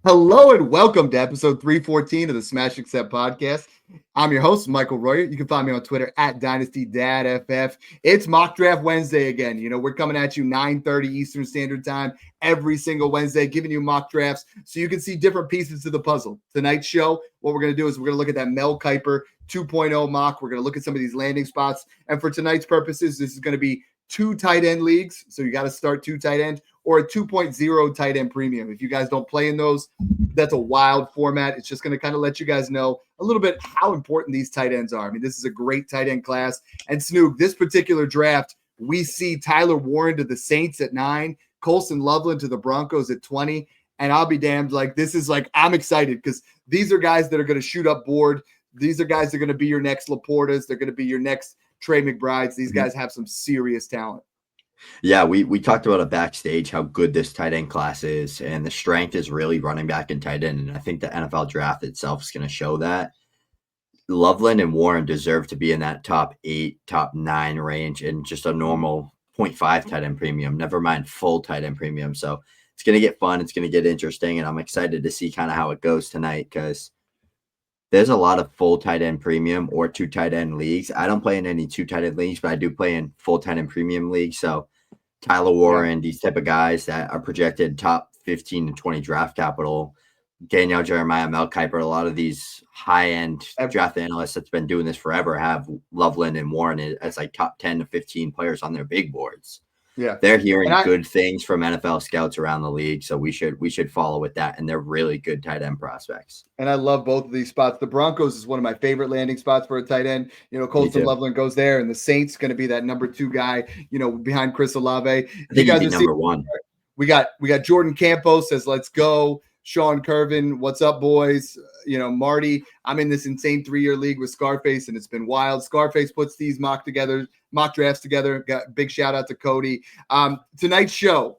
Hello and welcome to episode 314 of the Smash Accept podcast. I'm your host, Michael Royer. You can find me on Twitter at DynastyDad FF. It's Mock Draft Wednesday again. You know, we're coming at you 9:30 Eastern Standard Time every single Wednesday, giving you mock drafts so you can see different pieces to the puzzle. Tonight's show, what we're going to do is we're going to look at that Mel Kiper 2.0 mock. We're going to look at some of these landing spots. And for tonight's purposes, this is going to be 2 tight end leagues. So you got to start 2 tight end or a 2.0 tight end premium. If you guys don't play in those, that's a wild format. It's just going to kind of let you guys know a little bit how important these tight ends are. I mean, this is a great tight end class. And Snoog, this particular draft, we see Tyler Warren to the Saints at 9, Colston Loveland to the Broncos at 20. And I'll be damned, like, this is like, I'm excited because these are guys that are going to shoot up board. These are guys that are going to be your next Laportas. They're going to be your next Trey McBrides. These guys have some serious talent. Yeah, we talked about it backstage, how good this tight end class is, and the strength is really running back and tight end. And I think the NFL draft itself is going to show that. Loveland and Warren deserve to be in that top 8, top 9 range and just a normal 0.5 tight end premium, never mind full tight end premium. So it's going to get fun. It's going to get interesting. And I'm excited to see kind of how it goes tonight because there's a lot of full tight end premium or 2 tight end leagues. I don't play in any 2 tight end leagues, but I do play in full tight end premium leagues. So Tyler Warren, these type of guys that are projected top 15 to 20 draft capital, Daniel Jeremiah, Mel Kiper, a lot of these high-end draft analysts that's been doing this forever have Loveland and Warren as like top 10 to 15 players on their big boards. Yeah, they're hearing good things from NFL scouts around the league, so we should follow with that. And they're really good tight end prospects. And I love both of these spots. The Broncos is one of my favorite landing spots for a tight end. You know, Colston Loveland goes there, and the Saints going to be that number 2 guy. You know, behind Chris Olave. I think he'd be number 1. We got Jordan Campos says, "Let's go." Sean Curvin, what's up, boys? You know, Marty, I'm in this insane 3-year league with Scarface, and it's been wild. Scarface puts these mock drafts together. Got big shout out to Cody. Tonight's show,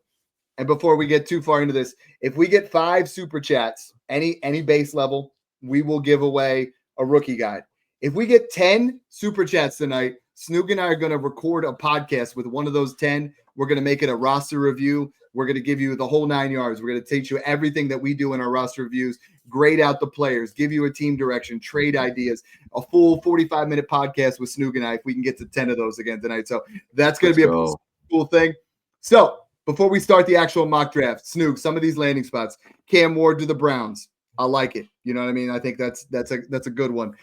and before we get too far into this, if we get 5 super chats, any base level, we will give away a rookie guide. If we get 10 super chats tonight, Snoog and I are going to record a podcast with one of those 10. We're going to make it a roster review. We're going to give you the whole 9 yards. We're going to teach you everything that we do in our roster reviews, grade out the players, give you a team direction, trade ideas, a full 45-minute podcast with Snoog and I if we can get to 10 of those again tonight. So that's going to be a cool thing. So before we start the actual mock draft, Snoog, some of these landing spots, Cam Ward to the Browns. I like it. You know what I mean? I think that's a good one.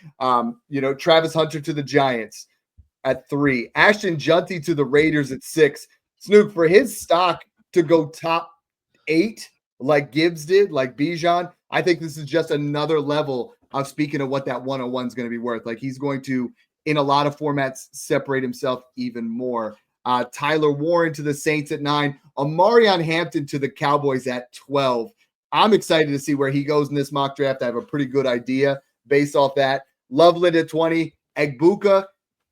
You know, Travis Hunter to the Giants at 3. Ashton Jeanty to the Raiders at 6. Snoog, for his stock to go top 8 like Gibbs did, like Bijan, I think this is just another level of speaking of what that 101 is going to be worth. Like he's going to, in a lot of formats, separate himself even more. Tyler Warren to the Saints at 9. Omarion Hampton to the Cowboys at 12. I'm excited to see where he goes in this mock draft. I have a pretty good idea based off that. Loveland at 20. Egbuka,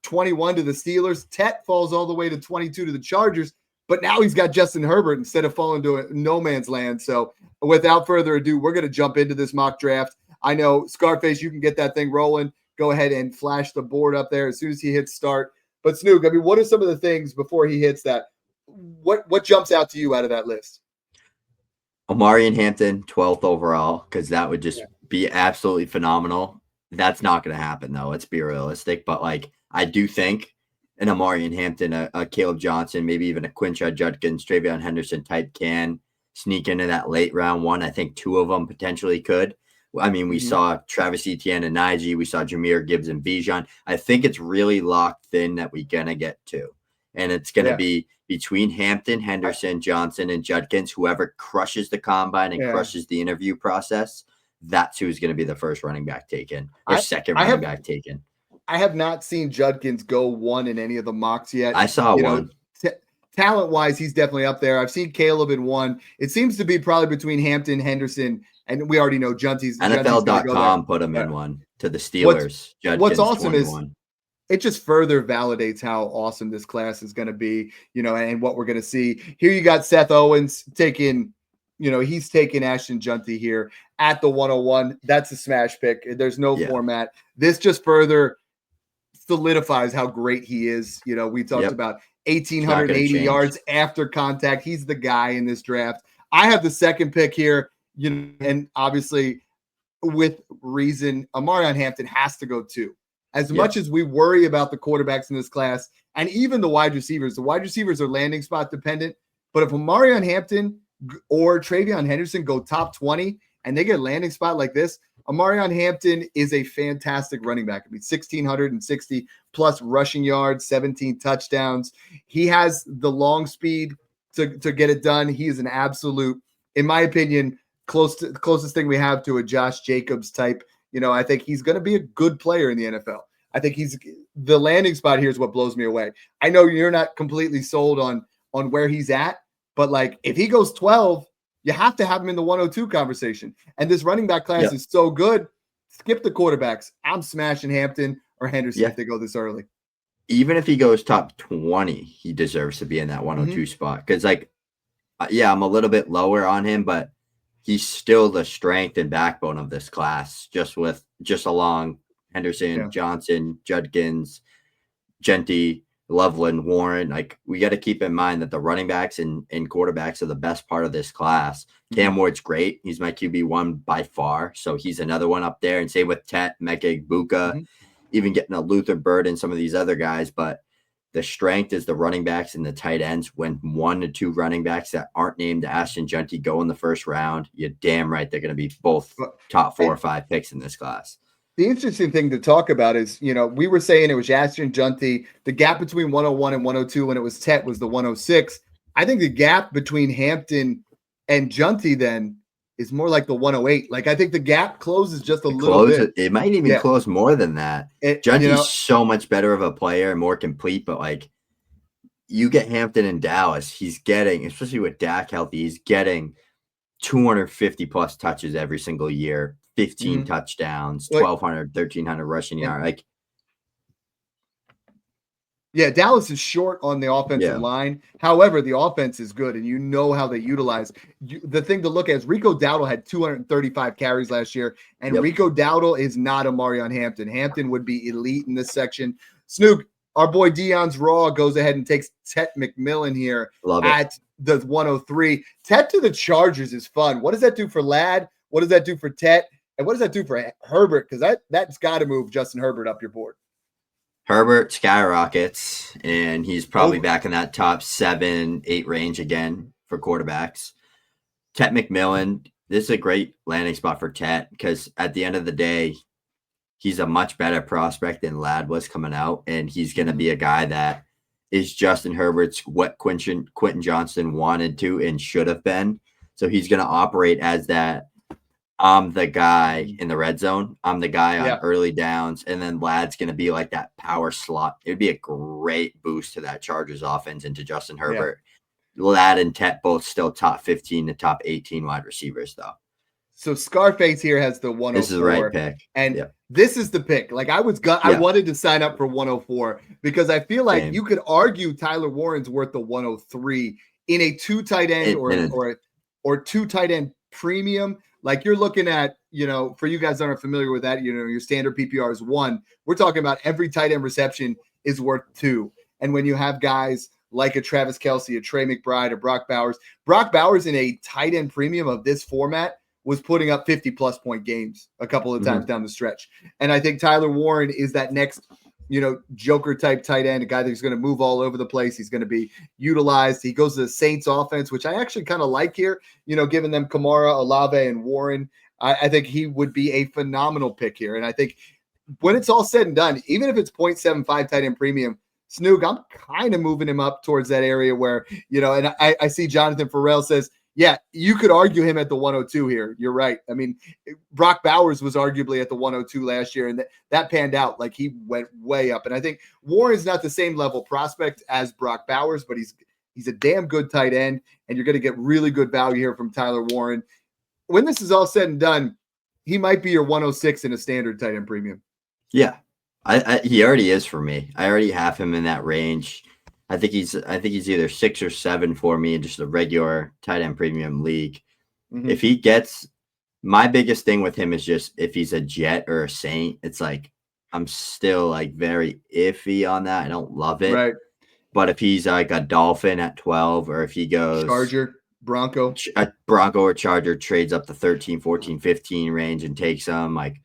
21 to the Steelers. Tet falls all the way to 22 to the Chargers. But now he's got Justin Herbert instead of falling to a no man's land. So without further ado, we're going to jump into this mock draft. I know, Scarface, you can get that thing rolling. Go ahead and flash the board up there as soon as he hits start. But Snoog, I mean, what are some of the things before he hits that? What jumps out to you out of that list? Omarion Hampton, 12th overall, because that would just be absolutely phenomenal. That's not going to happen, though. Let's be realistic. But, like, I do think an Omarion Hampton, a Kaleb Johnson, maybe even a Quinshon Judkins, Treyveon Henderson type can sneak into that late round 1. I think 2 of them potentially could. I mean, we saw Travis Etienne and Najee. We saw Jahmyr Gibbs and Bijan. I think it's really locked in that we're going to get 2. And it's going to be between Hampton, Henderson, Johnson, and Judkins. Whoever crushes the combine and crushes the interview process, that's who's going to be the first running back taken or second running back taken. I have not seen Judkins go 1 in any of the mocks yet. I saw one. Talent-wise, he's definitely up there. I've seen Kaleb in 1. It seems to be probably between Hampton, Henderson, and we already know Junty's. NFL.com put him in 1 to the Steelers. What's awesome 21. Is it just further validates how awesome this class is going to be, you know, and what we're going to see. Here you got Seth Owens taking, you know, he's taking Ashton Jeanty here at the 101. That's a smash pick. There's no format. This just further solidifies how great he is. You know, we talked about 1,880 yards after contact. He's the guy in this draft. I have the second pick here. and obviously with reason, Omarion Hampton has to go too. As much as we worry about the quarterbacks in this class and even the wide receivers are landing spot dependent. But if Omarion Hampton or Treyveon Henderson go top 20 and they get a landing spot like this, Omarion Hampton is a fantastic running back. I mean, 1,660 plus rushing yards, 17 touchdowns. He has the long speed to get it done. He is an absolute, in my opinion, closest thing we have to a Josh Jacobs type. I think he's going to be a good player in the NFL. I think the landing spot here is what blows me away. I know you're not completely sold on where he's at, but like if he goes 12, you have to have him in the 102 conversation. And this running back class is so good. Skip the quarterbacks. I'm smashing Hampton or Henderson if they go this early. Even if he goes top 20, he deserves to be in that 102 spot. Because I'm a little bit lower on him, but he's still the strength and backbone of this class, just along Henderson, Johnson, Judkins, Jeanty, Loveland, Warren. Like, we got to keep in mind that the running backs and quarterbacks are the best part of this class. Cam Ward's great. He's my QB1 by far. So he's another one up there. And same with Emeka Egbuka, even getting a Luther Bird and some of these other guys. But the strength is the running backs and the tight ends. When 1 to 2 running backs that aren't named Ashton Jeanty go in the first round, you're damn right they're going to be both top 4 or 5 picks in this class. The interesting thing to talk about is, we were saying it was Ashton Jeanty. The gap between 101 and 102 when it was Tet was the 106. I think the gap between Hampton and Jeanty then is more like the 108. Like, I think the gap closes just a little bit. It might even close more than that. Jeanty's so much better of a player and more complete, but like you get Hampton in Dallas, he's getting, especially with Dak healthy, he's getting 250 plus touches every single year, 15 touchdowns, 1,200, 1,300 rushing yard. Dallas is short on the offensive line. However, the offense is good, and how they utilize. The thing to look at is Rico Dowdle had 235 carries last year, and Rico Dowdle is not Omarion Hampton. Hampton would be elite in this section. Snoog, our boy Dion's Raw goes ahead and takes Tet McMillan here at the 103. Tet to the Chargers is fun. What does that do for Ladd? What does that do for Tet? And what does that do for Herbert? Because that's got to move Justin Herbert up your board. Herbert skyrockets, and he's probably back in that top 7, 8 range again for quarterbacks. Tet McMillan, this is a great landing spot for Tet because at the end of the day, he's a much better prospect than Ladd was coming out, and he's going to be a guy that is Justin Herbert's what Quinton Johnson wanted to and should have been. So he's going to operate as that. I'm the guy in the red zone. I'm the guy on early downs. And then Ladd's going to be like that power slot. It'd be a great boost to that Chargers offense and to Justin Herbert. Ladd and Tet both still top 15 to top 18 wide receivers, though. So Scarface here has the 104. This is the right pick. And this is the pick. Like, I wanted to sign up for 104 because I feel like you could argue Tyler Warren's worth the 103 in a 2 tight end or 2 tight end premium. Like, you're looking at, for you guys that aren't familiar with that, your standard PPR is 1. We're talking about every tight end reception is worth 2. And when you have guys like a Travis Kelce, a Trey McBride, a Brock Bowers in a tight end premium of this format was putting up 50-plus point games a couple of times down the stretch. And I think Tyler Warren is that next, Joker-type tight end, a guy that's going to move all over the place. He's going to be utilized. He goes to the Saints offense, which I actually kind of like here, giving them Kamara, Olave, and Warren. I think he would be a phenomenal pick here. And I think when it's all said and done, even if it's 0.75 tight end premium, Snoog, I'm kind of moving him up towards that area where, and I see Jonathan Farrell says, yeah, you could argue him at the 102 here. You're right. I mean, Brock Bowers was arguably at the 102 last year, and that panned out. Like, he went way up. And I think Warren's not the same level prospect as Brock Bowers, but he's a damn good tight end, and you're going to get really good value here from Tyler Warren. When this is all said and done, he might be your 106 in a standard tight end premium. Yeah, he already is for me. I already have him in that range. I think he's either 6 or 7 for me in just a regular tight end premium league. If he gets, my biggest thing with him is just if he's a Jet or a Saint, it's like I'm still like very iffy on that. I don't love it. Right. But if he's like a Dolphin at 12, or if he goes Charger, Bronco. A Bronco or Charger trades up the 13, 14, 15 range and takes them. Like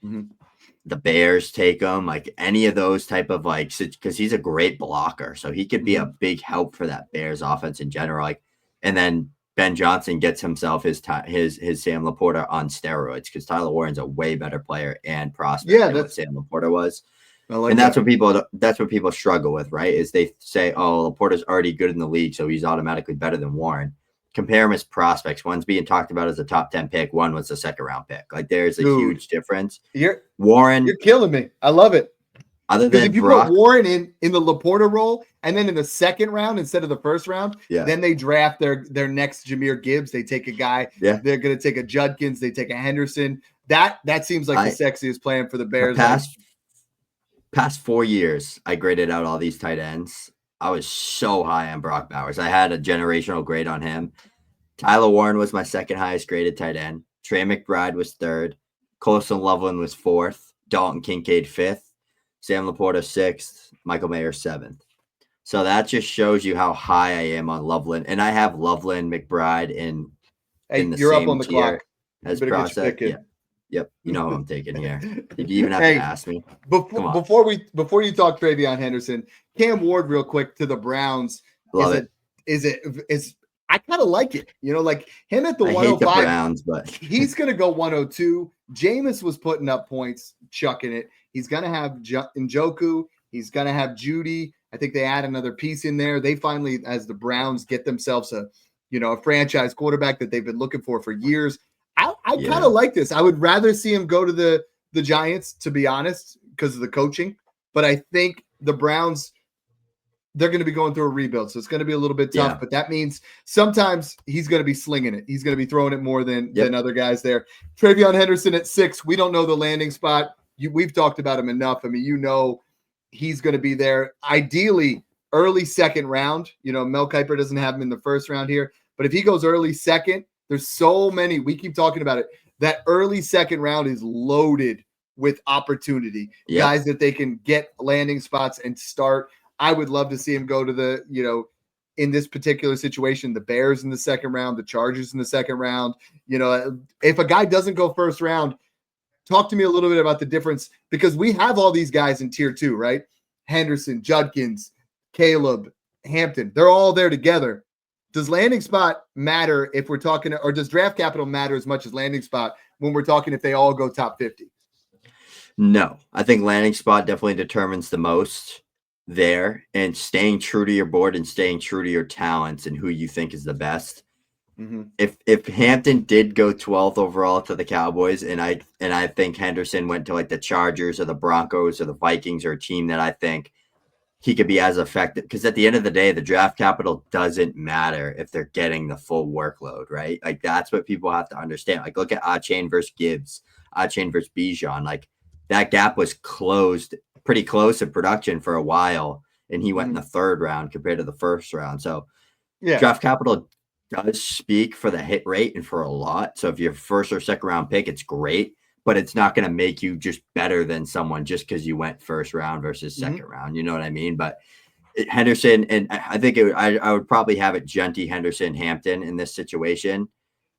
the Bears take him, like any of those type of like, because he's a great blocker. So he could be a big help for that Bears offense in general. Like, and then Ben Johnson gets himself his Sam Laporta on steroids because Tyler Warren's a way better player and prospect than what Sam Laporta was. And that's what people struggle with, right? Is they say, oh, Laporta's already good in the league, so he's automatically better than Warren. Compare him as prospects. One's being talked about as a top 10 pick. One was a second round pick. Like there's a huge difference. Warren, you're killing me. I love it. Other than if you put Warren in the Laporta role and then in the second round instead of the first round, then they draft their next Jahmyr Gibbs. They take a guy. Yeah. They're going to take a Judkins. They take a Henderson. That seems like the sexiest plan for the Bears. Past 4 years, I graded out all these tight ends. I was so high on Brock Bowers. I had a generational grade on him. Tyler Warren was my second highest graded tight end. Trey McBride was third. Colston Loveland was fourth. Dalton Kincaid fifth. Sam Laporta sixth. Michael Mayer seventh. So that just shows you how high I am on Loveland. And I have Loveland, McBride in the you're same up on the tier clock as Prospect. Yeah. Yep. You know who I'm taking here. Did you even have to ask me? Before you talk Treyveon Henderson, Cam Ward real quick to the Browns. I kind of like it. Like him at the 105. I hate the Browns, but he's going to go 102. Jameis was putting up points, chucking it. He's going to have Njoku. He's going to have Judy. I think they add another piece in there. They finally, as the Browns get themselves a franchise quarterback that they've been looking for years. I kind of like this. I would rather see him go to the Giants, to be honest, because of the coaching. But I think the Browns, they're going to be going through a rebuild. So it's going to be a little bit tough. Yeah. But that means sometimes he's going to be slinging it. He's going to be throwing it more than other guys there. Treyveon Henderson at 6. We don't know the landing spot. We've talked about him enough. I mean, he's going to be there. Ideally, early second round. Mel Kiper doesn't have him in the first round here. But if he goes early second, there's so many. We keep talking about it. That early second round is loaded with opportunity. Guys that they can get landing spots and start. I would love to see him go to in this particular situation, the Bears in the second round, the Chargers in the second round. If a guy doesn't go first round, talk to me a little bit about the difference, because we have all these guys in tier 2, right? Henderson, Judkins, Kaleb, Hampton. They're all there together. Does landing spot matter if we're talking, or does draft capital matter as much as landing spot when we're talking if they all go top 50? No, I think landing spot definitely determines the most there, and staying true to your board and staying true to your talents and who you think is the best. If Hampton did go 12th overall to the Cowboys, and I think Henderson went to like the Chargers or the Broncos or the Vikings or a team that I think he could be as effective, because at the end of the day, the draft capital doesn't matter if they're getting the full workload, right? Like that's what people have to understand. Like look at Achane versus Gibbs, Achane versus Bijan. Like that gap was pretty close in production for a while, and he went in the third round compared to the first round. So draft capital does speak for the hit rate and for a lot. So if you're first or second round pick, it's great, but it's not going to make you just better than someone just because you went first round versus second round. You know what I mean? But Henderson, and I think I would probably have it Jeanty, Henderson, Hampton in this situation,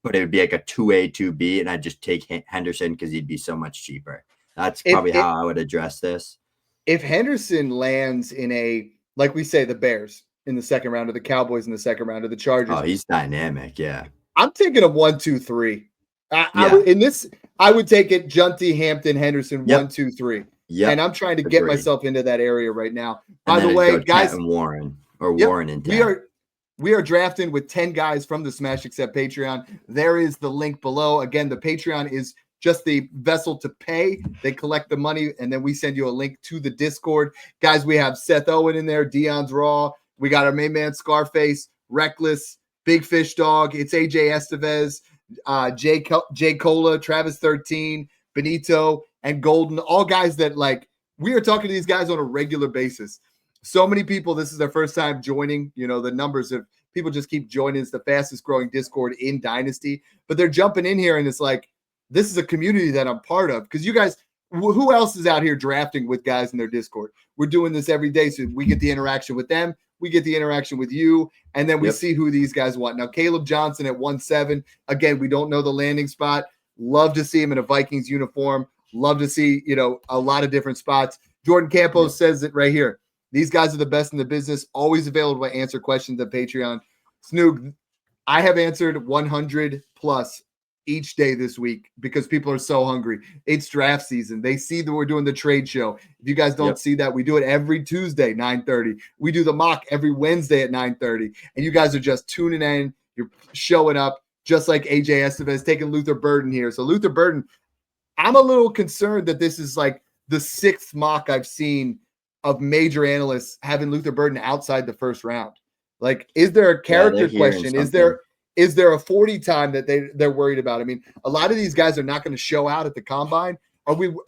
but it would be like a 2A, 2B, and I'd just take Henderson because he'd be so much cheaper. That's probably how I would address this. If Henderson lands in like we say, the Bears in the second round, or the Cowboys in the second round, or the Chargers. Oh, he's dynamic. Yeah. I'm taking a 1, 2, 3. I would take it Jeanty, Hampton, Henderson, 1, 2, 3. Yeah. And I'm trying to get myself into that area right now. By the way, guys, Warren and 10. We are drafting with 10 guys from the Smash Accept Patreon. There is the link below. Again, the Patreon is just the vessel to pay. They collect the money, and then we send you a link to the Discord. Guys, we have Seth Owen in there, Dion's Raw. We got our main man Scarface, Reckless, Big Fish Dog. It's AJ Estevez, Jay Cola, Travis 13, Benito, and Golden. All guys that we are talking to these guys on a regular basis. So many people, this is their first time joining. The numbers of people just keep joining. It's the fastest growing Discord in Dynasty. But they're jumping in here, and it's like, this is a community that I'm part of. Because you guys, who else is out here drafting with guys in their Discord? We're doing this every day, so we get the interaction with them. We get the interaction with you, and then we see who these guys want. Now, Kaleb Johnson at 1-7. Again, we don't know the landing spot. Love to see him in a Vikings uniform. Love to see, a lot of different spots. Jordan Campos says it right here. These guys are the best in the business, always available to answer questions at Patreon. Snoog, I have answered 100 plus each day this week because people are so hungry. It's draft season. They see that we're doing the trade show. If you guys don't see that, we do it every Tuesday, 9:30. We do the mock every Wednesday at 9:30. And you guys are just tuning in. You're showing up, just like AJ Estevez taking Luther Burden here. So Luther Burden, I'm a little concerned that this is like the 6th mock I've seen of major analysts having Luther Burden outside the first round. Like, is there a character question? Is there a 40 time that they're worried about? I mean, a lot of these guys are not going to show out at the combine.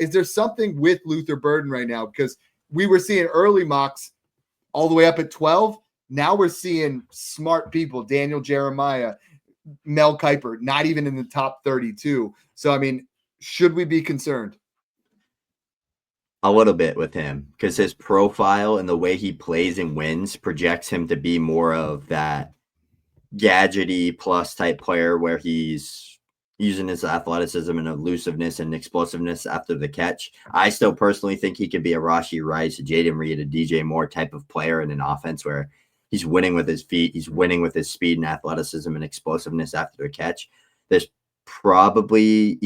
Is there something with Luther Burden right now? Because we were seeing early mocks all the way up at 12. Now we're seeing smart people, Daniel Jeremiah, Mel Kiper, not even in the top 32. So, I mean, should we be concerned? A little bit with him, because his profile and the way he plays and wins projects him to be more of that gadgety plus type player where he's using his athleticism and elusiveness and explosiveness after the catch. I still personally think he could be a Rashee Rice, a Jaden Reed, a DJ Moore type of player in an offense where he's winning with his feet, he's winning with his speed and athleticism and explosiveness after the catch. There's probably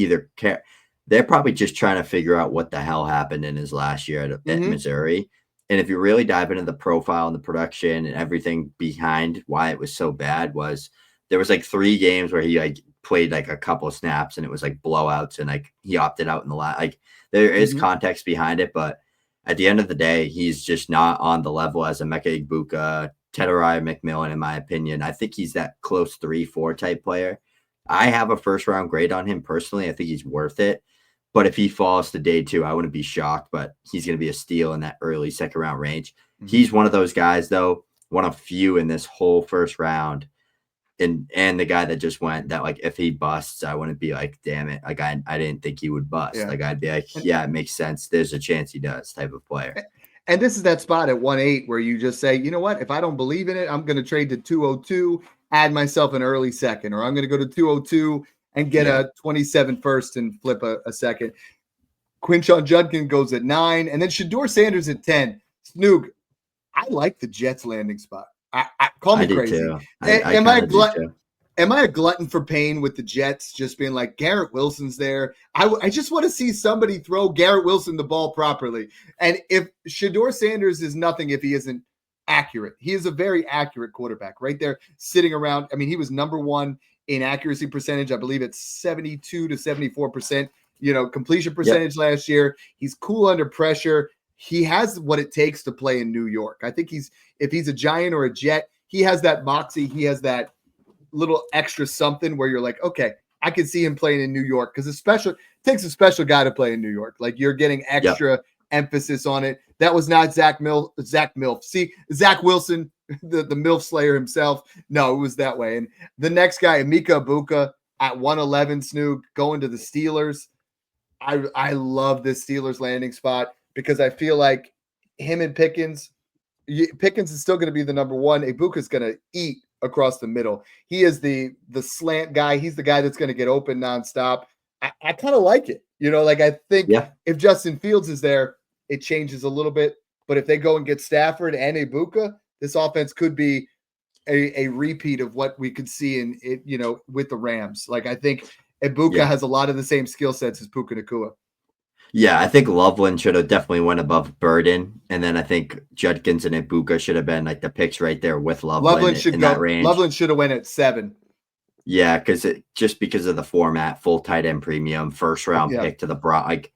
they're probably just trying to figure out what the hell happened in his last year at Missouri. And if you really dive into the profile and the production and everything behind why it was so bad, there was like 3 games where he played like a couple of snaps and it was like blowouts and like he opted out in the last. Like there is context behind it, but at the end of the day, he's just not on the level as Emeka Egbuka, Tetairoa McMillan, in my opinion. I think he's that close 3-4 type player. I have a first round grade on him personally. I think he's worth it. But if he falls to day 2, I wouldn't be shocked, but he's going to be a steal in that early second round range. He's one of those guys, though, one of few in this whole first round. And the guy that just went that, like, if he busts, I wouldn't be like, damn it. Like, I didn't think he would bust. Yeah. Like, I'd be like, yeah, it makes sense. There's a chance he does type of player. And this is that spot at 1-8 where you just say, you know what? If I don't believe in it, I'm going to trade to 202, add myself an early second, or I'm going to go to 202 and get a 27 first and flip a second. Quinshon Judkins goes at 9, and then Shedeur Sanders at 10. Snoog, I like the Jets landing spot. Call me crazy. Am I a glutton for pain with the Jets just being like, Garrett Wilson's there? I just want to see somebody throw Garrett Wilson the ball properly. And if Shedeur Sanders is nothing if he isn't accurate. He is a very accurate quarterback right there sitting around. I mean, he was number 1 in accuracy percentage. I believe it's 72 to 74%, completion percentage last year. He's cool under pressure. He has what it takes to play in New York. I think if he's a Giant or a Jet, he has that moxie. He has that little extra something where you're like, okay, I can see him playing in New York because it takes a special guy to play in New York. Like you're getting extra emphasis on it. That was not Zach Milf. See, Zach Wilson, the MILF Slayer himself. No, it was that way. And the next guy, Emeka Egbuka at 111, Snoog, going to the Steelers. I love this Steelers landing spot because I feel like him and Pickens is still going to be the number 1. Egbuka is going to eat across the middle. He is the slant guy. He's the guy that's going to get open nonstop. I kind of like it. I think if Justin Fields is there, it changes a little bit. But if they go and get Stafford and Egbuka, this offense could be a repeat of what we could see in it, with the Rams. Like I think Egbuka has a lot of the same skill sets as Puka Nacua. Yeah, I think Loveland should have definitely went above Burden, and then I think Judkins and Egbuka should have been like the picks right there with Loveland in that range. Loveland should have went at 7. Yeah, because of the format, full tight end premium, first round pick to the Brown. Like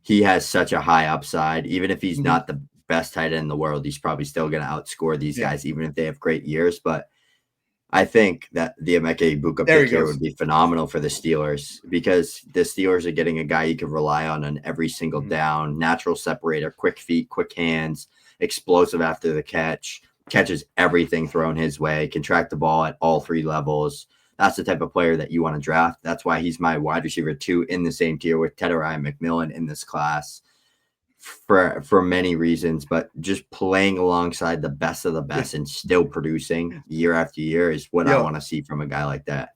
he has such a high upside. Even if he's not the best tight end in the world, he's probably still going to outscore these guys, even if they have great years. But I think that the Emeka Egbuka pick here would be phenomenal for the Steelers because the Steelers are getting a guy you can rely on every single down, natural separator, quick feet, quick hands, explosive after the catch, catches everything thrown his way, can track the ball at all 3 levels. That's the type of player that you want to draft. That's why he's my wide receiver 2 in the same tier with Tetairoa McMillan in this class. for many reasons, but just playing alongside the best of the best and still producing year after year is what I want to see from a guy like that.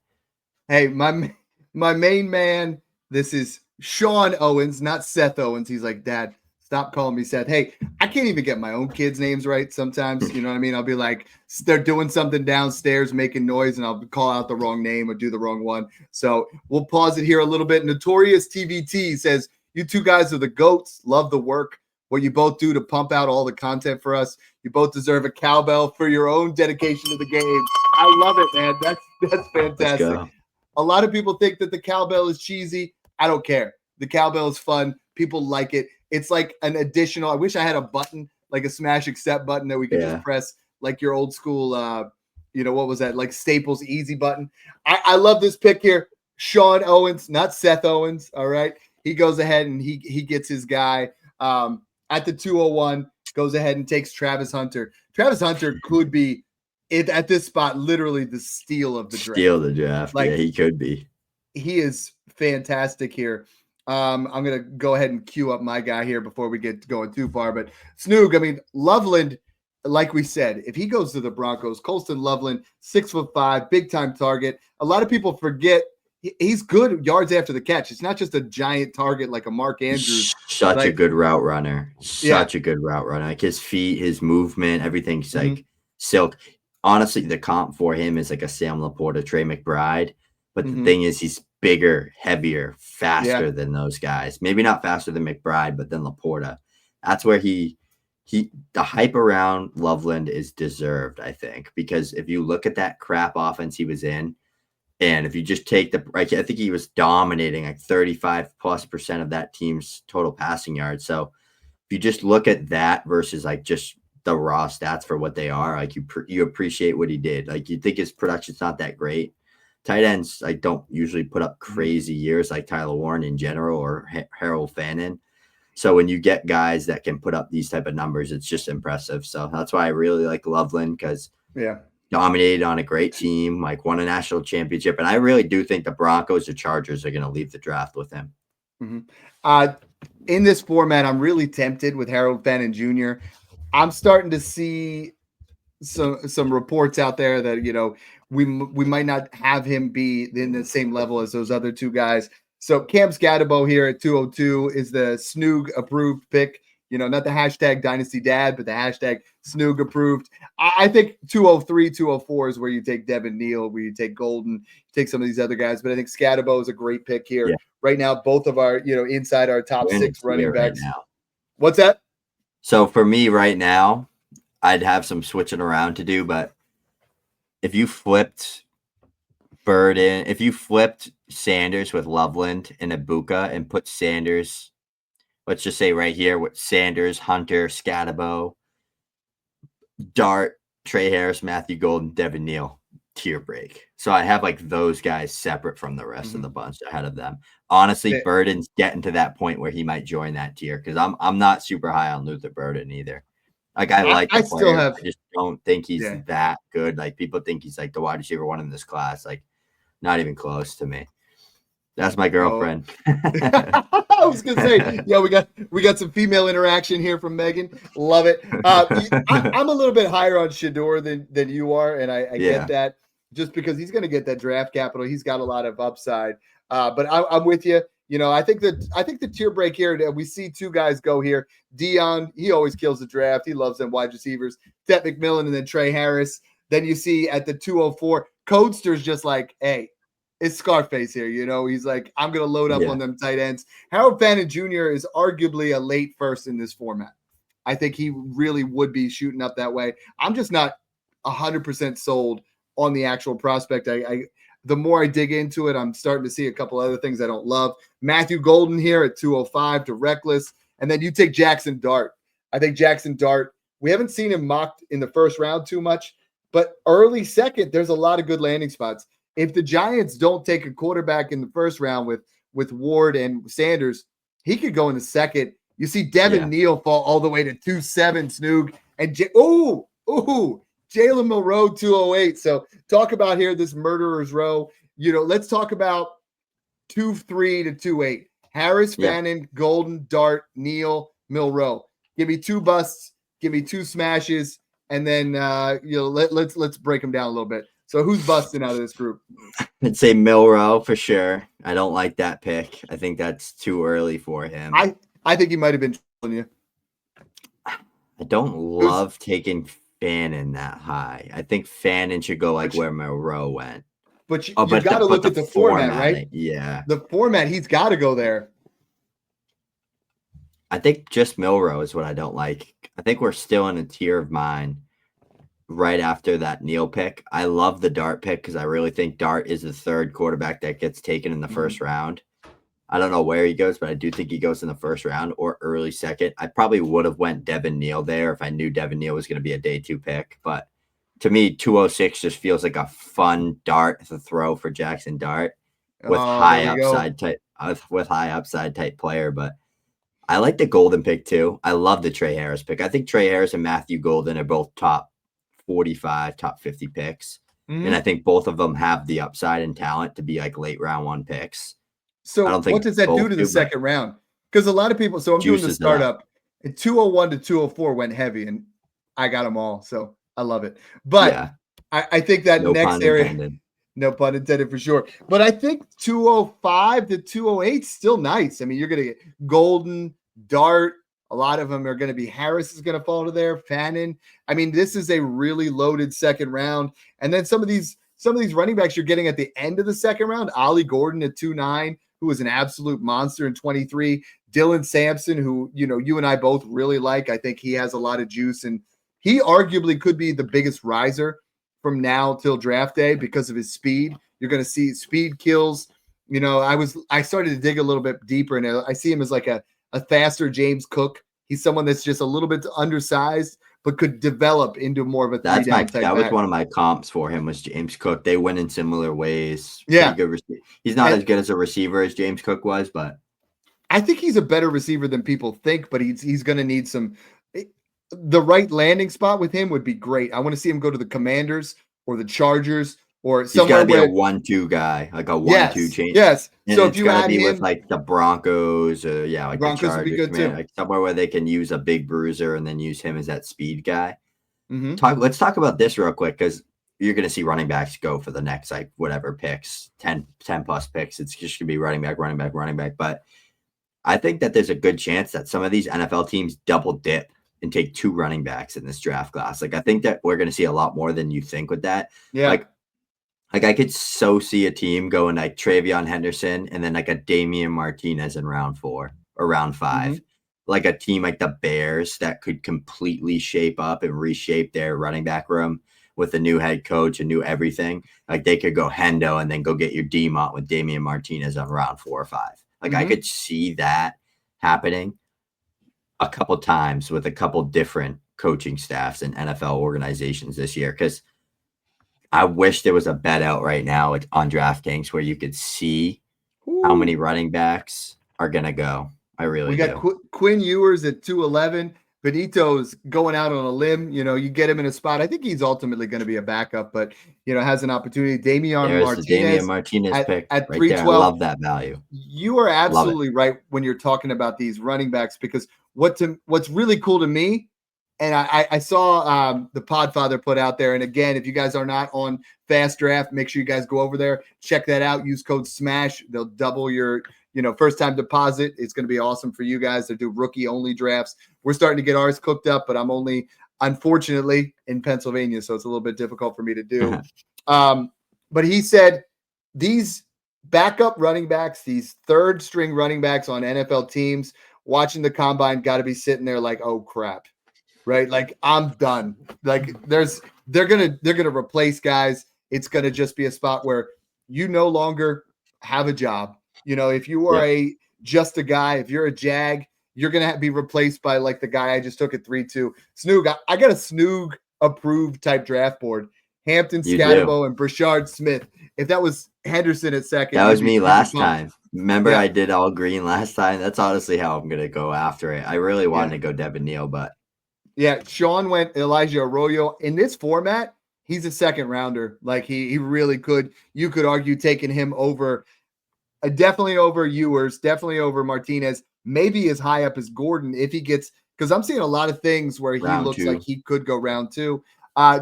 Hey, my main man, this is Sean Owens, not Seth Owens. He's like, Dad, stop calling me Seth. Hey, I can't even get my own kids' names right sometimes. You know what I mean? I'll be like, they're doing something downstairs, making noise, and I'll call out the wrong name or do the wrong one. So we'll pause it here a little bit. Notorious TVT says, you two guys are the GOATs. Love the work. What you both do to pump out all the content for us. You both deserve a cowbell for your own dedication to the game. I love it, man. That's fantastic. A lot of people think that the cowbell is cheesy. I don't care. The cowbell is fun. People like it. It's like an additional. I wish I had a button, like a smash accept button that we could just press, like your old school, what was that? Like Staples easy button. I love this pick here. Sean Owens, not Seth Owens. All right. He goes ahead and he gets his guy at the 201, goes ahead and takes Travis Hunter. Travis Hunter could be at this spot, literally the steal of the draft. Steal the draft. Like, yeah, he could be. He is fantastic here. I'm going to go ahead and queue up my guy here before we get going too far. But Snoog, I mean, Loveland, like we said, if he goes to the Broncos, Colston Loveland, 6'5", big time target. A lot of people forget he's good yards after the catch. It's not just a giant target like a Mark Andrews. Such a good route runner. Such a good route runner. Like his feet, his movement, everything's like silk. Honestly, the comp for him is like a Sam Laporta, Trey McBride. But the thing is, he's bigger, heavier, faster than those guys. Maybe not faster than McBride, but than Laporta. That's where the hype around Loveland is deserved, I think, because if you look at that crap offense he was in, and if you just take I think he was dominating like 35+% of that team's total passing yards. So if you just look at that versus like just the raw stats for what they are, like you appreciate what he did. Like you think his production's not that great. Tight ends like don't usually put up crazy years like Tyler Warren in general or Harold Fannin. So when you get guys that can put up these type of numbers, it's just impressive. So that's why I really like Loveland, because dominated on a great team, like won a national championship. And I really do think the Broncos or Chargers are going to leave the draft with him. In this format, I'm really tempted with Harold Fannin Jr. I'm starting to see some reports out there that, we might not have him be in the same level as those other two guys. So Cam Scatterbo here at 202 is the Snoog approved pick. Not the hashtag DynastyDad, but the hashtag Snoog approved. I think 203, 204 is where you take Devin Neal, where you take Golden, take some of these other guys. But I think Scatterbo is a great pick here. Yeah. Right now, both of our, inside our top 6 running backs. Right now. What's that? So for me right now, I'd have some switching around to do, but if you flipped Sanders with Loveland and Egbuka and put Sanders, let's just say right here with Sanders, Hunter, Scatterbo, Dart, Trey Harris, Matthew Golden, Devin Neal, tier break. So I have like those guys separate from the rest of the bunch ahead of them. Honestly, Burden's getting to that point where he might join that tier, because I'm not super high on Luther Burden either. Like I player. I just don't think he's that good. Like people think he's like the wide receiver one in this class. Like not even close to me. That's my girlfriend. I was gonna say, we got some female interaction here from Megan. Love it. I'm a little bit higher on Shador than you are, and I get that, just because he's gonna get that draft capital. He's got a lot of upside. But I'm with you. I think the tier break here, we see two guys go here. Dion, he always kills the draft. He loves them wide receivers. Tetairoa McMillan and then Trey Harris. Then you see at the 204, Codester's just like, hey, it's Scarface here. He's like, I'm going to load up on them tight ends. Harold Fannin Jr. is arguably a late first in this format. I think he really would be shooting up that way. I'm just not 100% sold on the actual prospect. The more I dig into it, I'm starting to see a couple other things I don't love. Matthew Golden here at 205 to Reckless. And then you take Jackson Dart. I think Jackson Dart, we haven't seen him mocked in the first round too much, but early second, there's a lot of good landing spots. If the Giants don't take a quarterback in the first round with Ward and Sanders, he could go in the second. You see Devin Neal fall all the way to 2.7, Snoog. And Jalen Milroe, 208. So talk about here this murderer's row. Let's talk about 2.3 to 2.8. Harris, Fannin, Golden, Dart, Neal, Milroe. Give me 2 busts, give me 2 smashes, and then let's break them down a little bit. So who's busting out of this group? I'd say Milroe for sure. I don't like that pick. I think that's too early for him. I think he might have been trolling you. I don't love taking Fannin that high. I think Fannin should go like where Milroe went. But you got to look at the format, right? Yeah. The format, he's got to go there. I think just Milroe is what I don't like. I think we're still in a tier of mine right after that Neal pick. I love the Dart pick because I really think Dart is the 3rd quarterback that gets taken in the first round. I don't know where he goes, but I do think he goes in the first round or early second. I probably would have went Devin Neal there if I knew Devin Neal was going to be a day 2 pick. But to me, 206 just feels like a fun dart to throw for Jackson Dart with high upside type player. But I like the Golden pick too. I love the Trey Harris pick. I think Trey Harris and Matthew Golden are both top 45, top 50 picks. And I think both of them have the upside and talent to be like late round 1 picks. So what does that do to the second round? Because a lot of people, so I'm doing the startup, and 201 to 204 went heavy, and I got them all. So I love it. But yeah, I think that next area, no pun intended for sure. But I think 205 to 208 is still nice. I mean, you're going to get Golden, Dart. A lot of them are going to be Harris is going to fall to there. Fannin. I mean, this is a really loaded second round. And then some of these running backs you're getting at the end of the second round. Ollie Gordon at 2.9, who was an absolute monster in 23. Dylan Sampson, who, you and I both really like. I think he has a lot of juice, and he arguably could be the biggest riser from now till draft day because of his speed. You're going to see speed kills. I started to dig a little bit deeper, and I see him as like a faster James Cook. He's someone that's just a little bit undersized, but could develop into more of a that was one of my comps for him was James Cook. They went in similar ways. Yeah. He's not as good as a receiver as James Cook was, but I think he's a better receiver than people think, but he's going to need the right landing spot with him would be great. I want to see him go to the Commanders or the Chargers or somewhere. He's got to be a 1-2 guy, like a 1-2 change. Yes. And so if you add him with like the Broncos, like Broncos the Chargers, would be good too. Like somewhere where they can use a big bruiser and then use him as that speed guy. Mm-hmm. Let's talk about this real quick because you're going to see running backs go for the next like whatever picks, 10 plus picks. It's just going to be running back. But I think that there's a good chance that some of these NFL teams double dip and take 2 running backs in this draft class. Like I think that we're going to see a lot more than you think with that. Yeah. Like I could so see a team going like Treyveon Henderson and then like a Damian Martinez in round 4 or round 5. Mm-hmm. Like a team like the Bears that could completely shape up and reshape their running back room with a new head coach and new everything. Like they could go Hendo and then go get your D-Mont with Damian Martinez on round 4 or 5. Like I could see that happening a couple times with a couple different coaching staffs and NFL organizations this year. Because I wish there was a bet out right now on DraftKings where you could see how many running backs are going to go. I really do. We got Quinn Ewers at 211. Benito's going out on a limb. You get him in a spot. I think he's ultimately going to be a backup, but, has an opportunity. Damian Martinez pick at right 312. There. I love that value. You are absolutely right when you're talking about these running backs because what's really cool to me, and I saw the Podfather put out there, and again, if you guys are not on Fast Draft, make sure you guys go over there, check that out, use code SMASH. They'll double your first time deposit. It's going to be awesome for you guys to do rookie only drafts. We're starting to get ours cooked up, but I'm only, unfortunately, in Pennsylvania, so it's a little bit difficult for me to do. But he said these backup running backs, these third string running backs on NFL teams, watching the combine, got to be sitting there like, oh crap, right? Like I'm done. Like they're gonna replace guys. It's gonna just be a spot where you no longer have a job. If you are just a guy, if you're a Jag, you're going to be replaced by like the guy I just took at 3-2. Snoog, I got a Snoog approved type draft board. Hampton, Scatterbo, and Brashard Smith. If that was Henderson at second. That was me last time. Remember I did all green last time? That's honestly how I'm going to go after it. I really wanted to go Devin Neal, but. Yeah, Sean went Elijah Arroyo. In this format, he's a second rounder. Like he really could. You could argue taking him over Definitely over Ewers, definitely over Martinez, maybe as high up as Gordon if he gets, because I'm seeing a lot of things where he Round looks 2. like he could go round 2.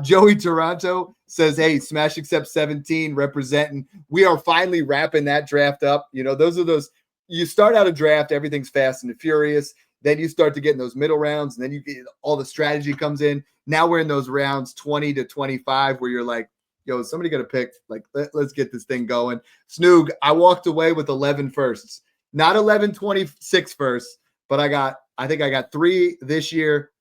Joey Toronto says, hey, Smash Accept 17 representing. We are finally wrapping that draft up. Those are those, you start out a draft, everything's fast and furious. Then you start to get in those middle rounds, and then you get all the strategy comes in. Now we're in those rounds 20 to 25 where you're like, yo, somebody got to pick, like, let's get this thing going. Snoog, I walked away with 11 firsts, not 11/26 firsts, but I think I got 3 this year.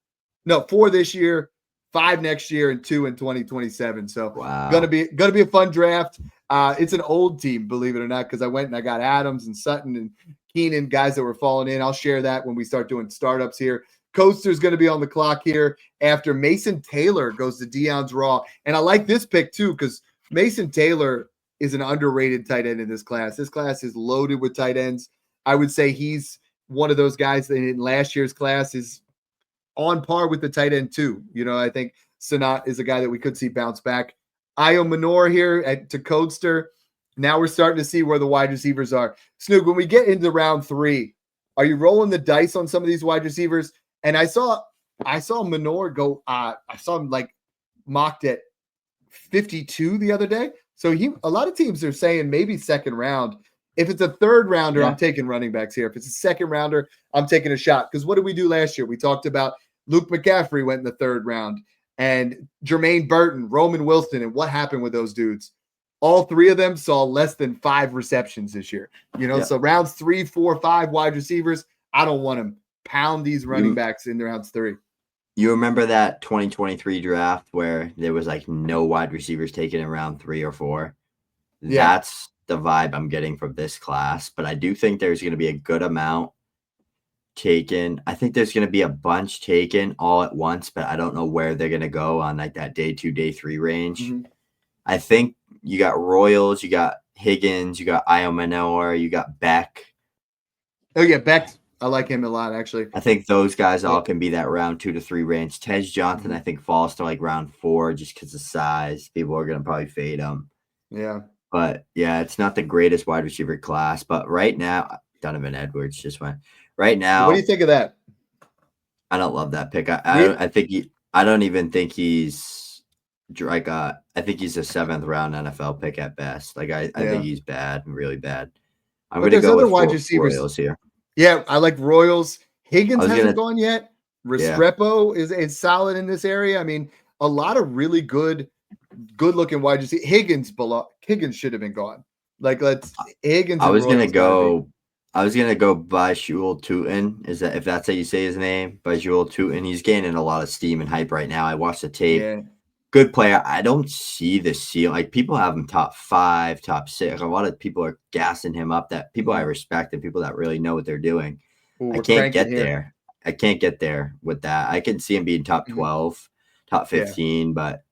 No, 4 this year, 5 next year, and 2 in 2027. So Wow. gonna be a fun draft. It's an old team, believe it or not, because I went and I got Adams and Sutton and Keenan, guys that were falling in. I'll share that when we start doing startups here. Coaster's going to be on the clock here after Mason Taylor goes to Deion's Raw. And I like this pick too, because Mason Taylor is an underrated tight end in this class. This class is loaded with tight ends. I would say he's one of those guys that in last year's class is on par with the tight end too. I think Sanat is a guy that we could see bounce back. Io Manor here to Coaster. Now we're starting to see where the wide receivers are. Snoog, when we get into round 3, are you rolling the dice on some of these wide receivers? And I saw Manor go. I saw him like mocked at 52 the other day. So a lot of teams are saying maybe second round. If it's a third rounder, I'm taking running backs here. If it's a second rounder, I'm taking a shot. Because what did we do last year? We talked about Luke McCaffrey went in the third round, and Jermaine Burton, Roman Wilson, and what happened with those dudes? All 3 of them saw less than 5 receptions this year. So rounds 3, 4, 5 wide receivers, I don't want them. Pound these running backs in rounds 3. You remember that 2023 draft where there was like no wide receivers taken in round 3 or 4? Yeah. That's the vibe I'm getting from this class. But I do think there's going to be a good amount taken. I think there's going to be a bunch taken all at once, but I don't know where they're going to go on like that day 2, day 3 range. Mm-hmm. I think you got Royals, you got Higgins, you got Io Manor, you got Beck. Oh yeah, Beck. I like him a lot, actually. I think those guys all can be that round 2 to 3 range. Tej Johnson, I think, falls to like round 4 just because of size. People are going to probably fade him. Yeah. But yeah, it's not the greatest wide receiver class. But right now, Donovan Edwards just went. Right now, what do you think of that? I don't love that pick. I don't even think he's like I think he's a 7th round NFL pick at best. Like I think he's bad, really bad. I'm going to go with wide receivers Royals here. Yeah, I like Royals. Higgins hasn't gone yet. Restrepo is solid in this area. I mean, a lot of really good-looking wide receivers. Higgins should have been gone. Like Higgins. I was gonna go Bajul Tootin. If that's how you say his name? Bajul Tootin. He's gaining a lot of steam and hype right now. I watched the tape. Yeah. Good player. I don't see the ceiling. Like people have him top 5, top 6. A lot of people are gassing him up. That people I respect and people that really know what they're doing. I can't get there. I can't get there with that. I can see him being top 12, top 15, but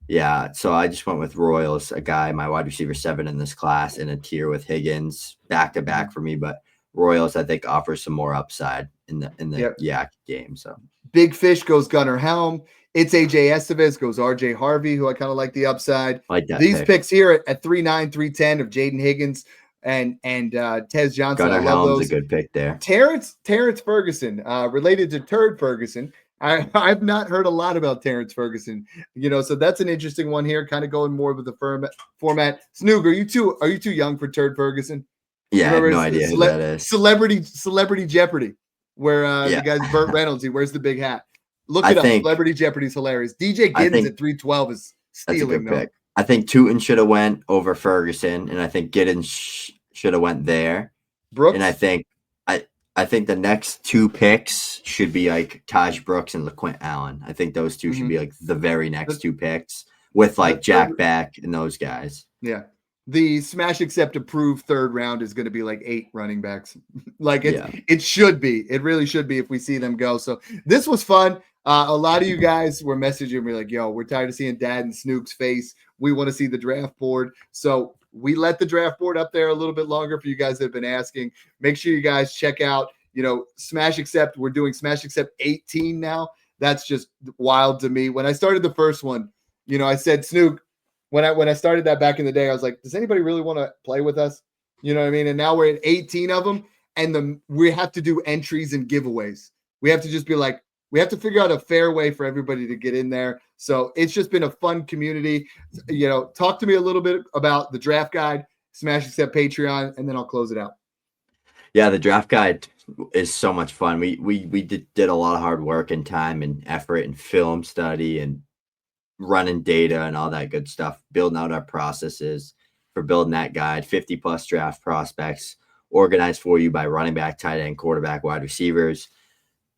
yeah. So I just went with Royals, a guy, my wide receiver 7 in this class, in a tier with Higgins, back to back for me. But Royals, I think, offers some more upside in the Yak game. So Big Fish goes Gunnar Helm. It's AJ Estevez goes RJ Harvey, who I kind of like the upside. Like that These picks here at 3.9, 3.10 of Jaden Higgins and Tez Johnson. Gunnar I love Helm's those. a good pick there. Terrence Ferguson, related to Turd Ferguson. I've not heard a lot about Terrence Ferguson, so that's an interesting one here. Kind of going more with the format. Snoog, are you too young for Turd Ferguson? Yeah, I have no idea who that is. Celebrity Jeopardy, where the guy's Burt Reynolds. He wears the big hat. Look it up. Celebrity Jeopardy's hilarious. DJ Giddens at 312 is stealing though. Pick. I think Tootin should have went over Ferguson, and I think Giddens should have went there. Brooks, and I think the next 2 picks should be like Taj Brooks and LaQuint Allen. I think those 2 should be like the very next 2 picks with like Jack Beck and those guys. Yeah. The Smash Accept Approved third round is going to be like 8 running backs. It should be. It really should be if we see them go. So this was fun. A lot of you guys were messaging me like, yo, we're tired of seeing Dad and Snoog's face. We want to see the draft board. So we let the draft board up there a little bit longer for you guys that have been asking. Make sure you guys check out, Smash Accept. We're doing Smash Accept 18 now. That's just wild to me. When I started the first one, I said, Snoog, when I started that back in the day, I was like, does anybody really want to play with us? You know what I mean? And now we're at 18 of them, and we have to do entries and giveaways. We have to just be like, we have to figure out a fair way for everybody to get in there. So it's just been a fun community. You know, talk to me a little bit about the draft guide, Smash Accept Patreon, and then I'll close it out. Yeah, the draft guide is so much fun. We did a lot of hard work and time and effort and film study and running data and all that good stuff, building out our processes for building that guide. 50 plus draft prospects organized for you by running back, tight end, quarterback, wide receivers.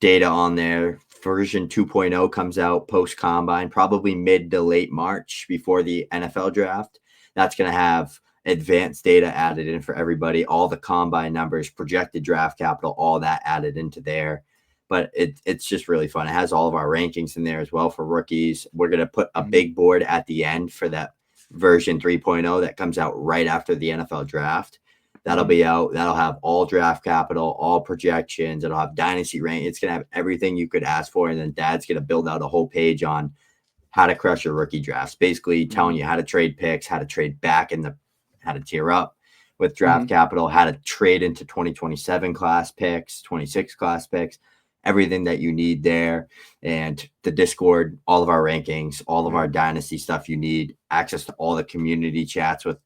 Data on there. Version 2.0 comes out post combine, probably mid to late March before the NFL draft. That's going to have advanced data added in for everybody, all the combine numbers, projected draft capital, all that added into there. But it's just really fun. It has all of our rankings in there as well for rookies. We're going to put a big board at the end for that version 3.0 that comes out right after the NFL draft. That'll be out. That'll have all draft capital, all projections. It'll have dynasty rank. It's going to have everything you could ask for. And then Dad's going to build out a whole page on how to crush your rookie drafts, basically telling you how to trade picks, how to trade back how to tier up with draft capital, how to trade into 2027 class picks, 26 class picks, everything that you need there. And the Discord, all of our rankings, all of our dynasty stuff you need, access to all the community chats with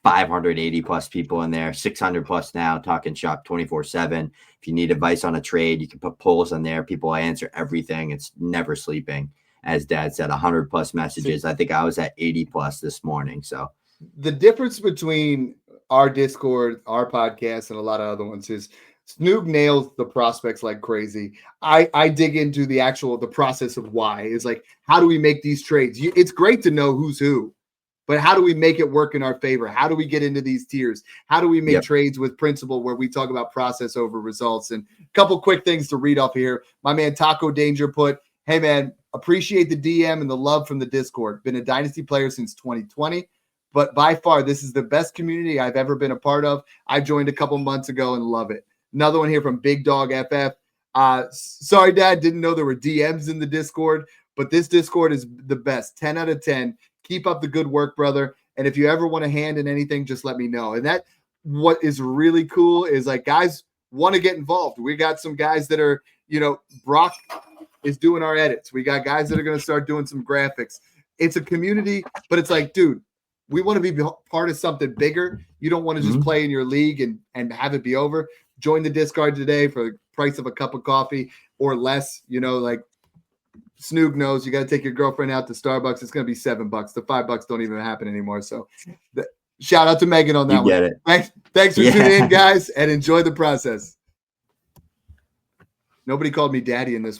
580 plus people in there, 600 plus now, talking shop 24/7. If you need advice on a trade, you can put polls on there. People answer everything. It's never sleeping. As Dad said, 100 plus messages. I think I was at 80 plus this morning. So the difference between our Discord, our podcast, and a lot of other ones is Snoog nails the prospects like crazy. I dig into the process of why. It's like, how do we make these trades? It's great to know who's who, but how do we make it work in our favor? How do we get into these tiers? How do we make trades with principle where we talk about process over results? And a couple quick things to read off here. My man Taco Danger put, hey man, appreciate the DM and the love from the Discord. Been a Dynasty player since 2020, but by far this is the best community I've ever been a part of. I joined a couple months ago and love it. Another one here from Big Dog FF. Sorry, Dad, didn't know there were DMs in the Discord, but this Discord is the best. 10 out of 10. Keep up the good work, brother. And if you ever want a hand in anything, just let me know. And that what is really cool is like guys want to get involved. We got some guys that are, Brock is doing our edits. We got guys that are going to start doing some graphics. It's a community, but it's like, dude, we want to be part of something bigger. You don't want to just play in your league and have it be over. Join the Discord today for the price of a cup of coffee or less. Like Snoog knows you got to take your girlfriend out to Starbucks. It's going to be $7. The $5 don't even happen anymore. So shout out to Megan on that one. Thanks for tuning in, guys, and enjoy the process. Nobody called me daddy in this